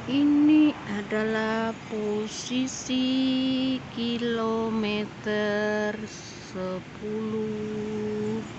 Ini adalah posisi kilometer 10.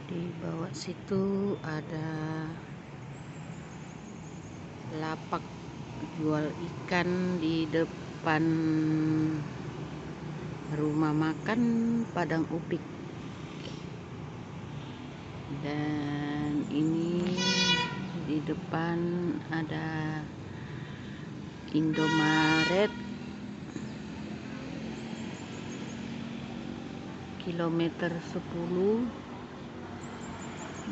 Di bawah situ ada lapak jual ikan di depan rumah makan Padang Upik. Dan ini di depan ada Indomaret kilometer 10,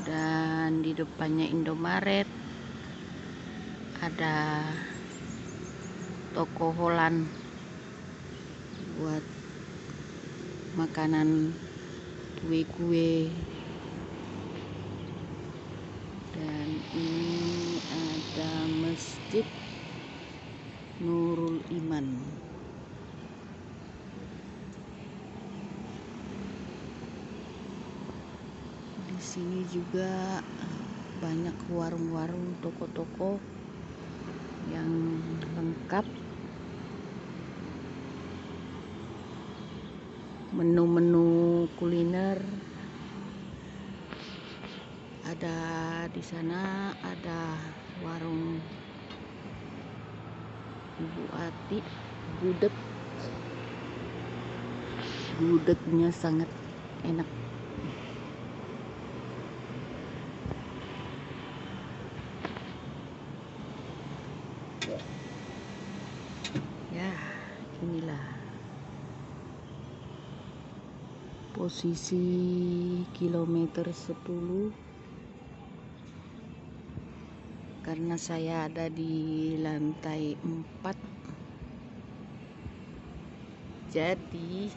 dan di depannya Indomaret ada toko Holland buat makanan kue-kue. Dan ini ada Masjid Nurul Iman. Di sini juga banyak warung-warung, toko-toko yang lengkap. Menu-menu kuliner ada di sana. Ada warung Ibu Ati, gudegnya sangat enak. Ya, inilah posisi kilometer 10. Karena saya ada di lantai 4, jadi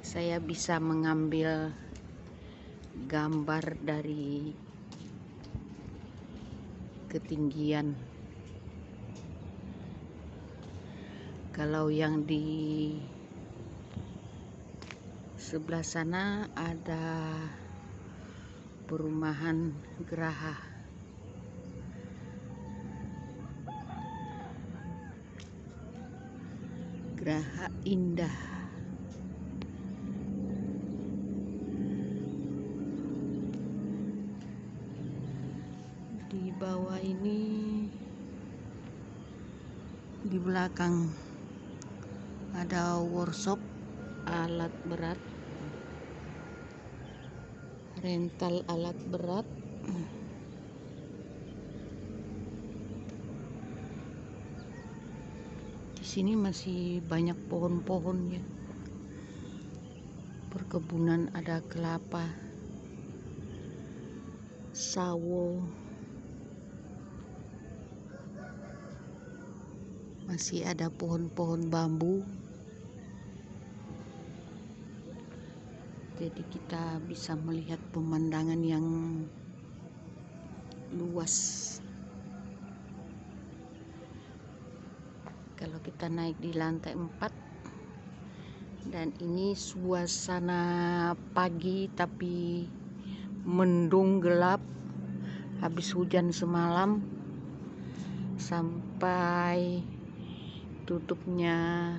saya bisa mengambil gambar dari ketinggian. Kalau yang di sebelah sana ada perumahan Geraha. Geraha Indah. Di bawah ini, di belakang ada workshop alat berat, rental alat berat. Di sini masih banyak pohon-pohonnya. Perkebunan, ada kelapa, sawo, masih ada pohon-pohon bambu. Jadi kita bisa melihat pemandangan yang luas. Kalau kita naik di lantai 4, dan ini suasana pagi tapi mendung, gelap, habis hujan semalam. Sampai tutupnya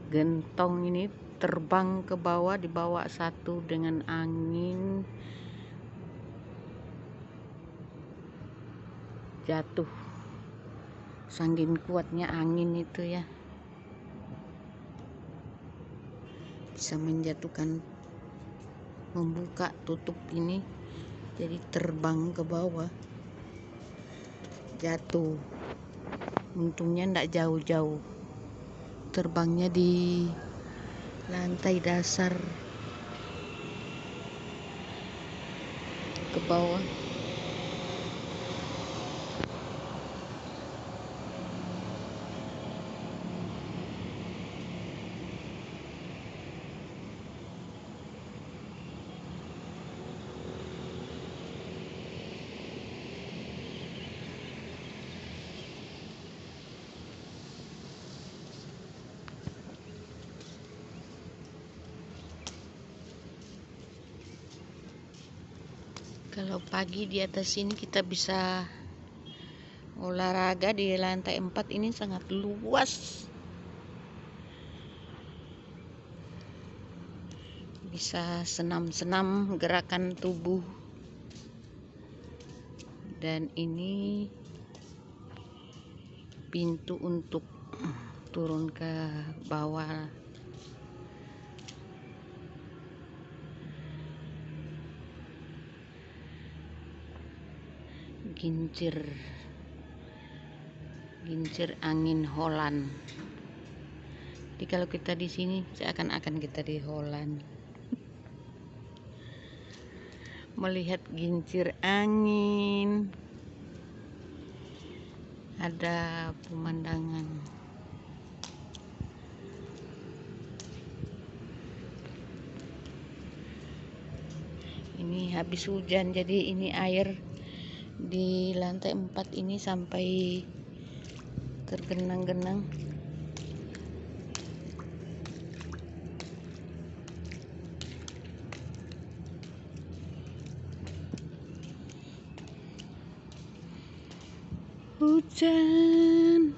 gentong ini terbang ke bawah, dibawa satu dengan angin, jatuh. Saking kuatnya angin itu ya, bisa menjatuhkan, membuka tutup ini, jadi terbang ke bawah, jatuh. Untungnya ndak jauh-jauh, terbangnya di lantai dasar. bawah. Kalau pagi di atas sini kita bisa olahraga di lantai 4, ini sangat luas. Bisa senam-senam gerakan tubuh. Dan ini pintu untuk turun ke bawah. Gincir angin Holland. Jadi kalau kita di sini seakan-akan kita di Holland. Melihat gincir angin, ada pemandangan. Ini habis hujan, jadi ini air di lantai 4 ini sampai tergenang-genang. Hujan.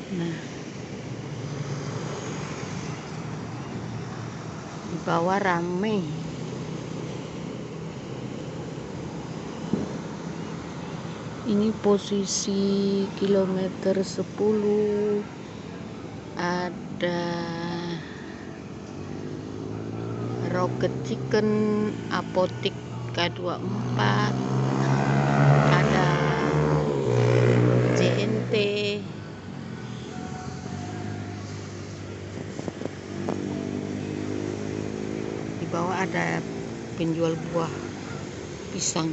Nah, di bawah rame. Ini posisi kilometer 10. Ada Rocket Chicken, Apotik K24, ada JNT. Di bawah ada penjual buah pisang.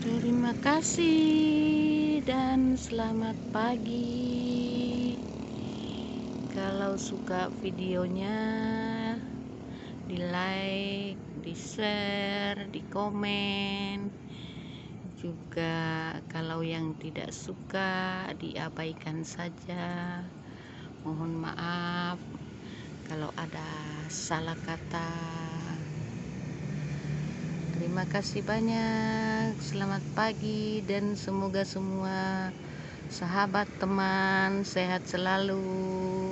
Terima kasih dan selamat pagi. Kalau suka videonya, di like, di share, di komen. Juga kalau yang tidak suka, diabaikan saja. Mohon maaf kalau ada salah kata. Terima kasih banyak. Selamat pagi dan semoga semua sahabat teman sehat selalu.